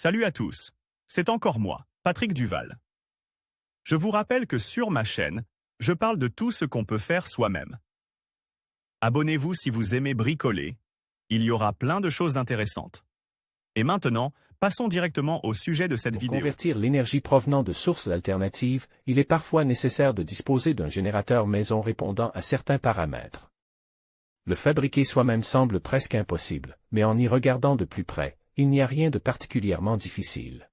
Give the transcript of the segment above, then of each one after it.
Salut à tous, c'est encore moi, Patrick Duval. Je vous rappelle que sur ma chaîne, je parle de tout ce qu'on peut faire soi-même. Abonnez-vous si vous aimez bricoler, il y aura plein de choses intéressantes. Et maintenant, passons directement au sujet de cette Pour vidéo. convertir l'énergie provenant de sources alternatives, il est parfois nécessaire de disposer d'un générateur maison répondant à certains paramètres. Le fabriquer soi-même semble presque impossible, mais en y regardant de plus près, il n'y a rien de particulièrement difficile.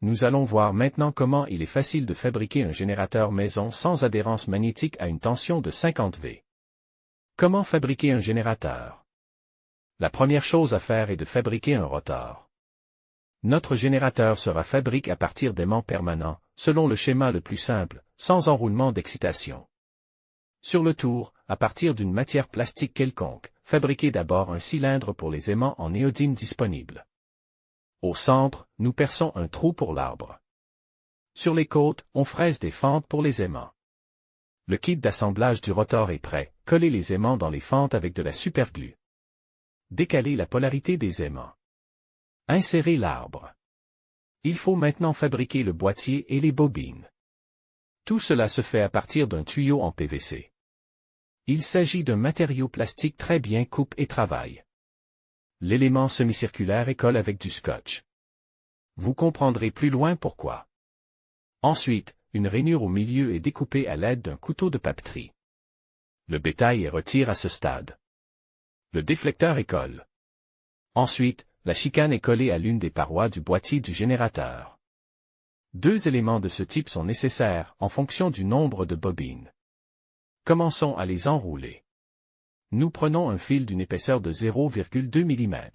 Nous allons voir maintenant comment il est facile de fabriquer un générateur maison sans adhérence magnétique à une tension de 50 V. Comment fabriquer un générateur? La première chose à faire est de fabriquer un rotor. Notre générateur sera fabriqué à partir d'aimants permanents, selon le schéma le plus simple, sans enroulement d'excitation. Sur le tour, à partir d'une matière plastique quelconque, fabriquez d'abord un cylindre pour les aimants en néodyme disponible. Au centre, nous perçons un trou pour l'arbre. Sur les côtes, on fraise des fentes pour les aimants. Le kit d'assemblage du rotor est prêt, collez les aimants dans les fentes avec de la superglue. Décalez la polarité des aimants. Insérez l'arbre. Il faut maintenant fabriquer le boîtier et les bobines. Tout cela se fait à partir d'un tuyau en PVC. Il s'agit d'un matériau plastique très bien coupe et travaille. L'élément semi-circulaire est collé avec du scotch. Vous comprendrez plus loin pourquoi. Ensuite, une rainure au milieu est découpée à l'aide d'un couteau de papeterie. Le bétail est retiré à ce stade. Le déflecteur est collé. Ensuite, la chicane est collée à l'une des parois du boîtier du générateur. Deux éléments de ce type sont nécessaires en fonction du nombre de bobines. Commençons à les enrouler. Nous prenons un fil d'une épaisseur de 0,2 mm.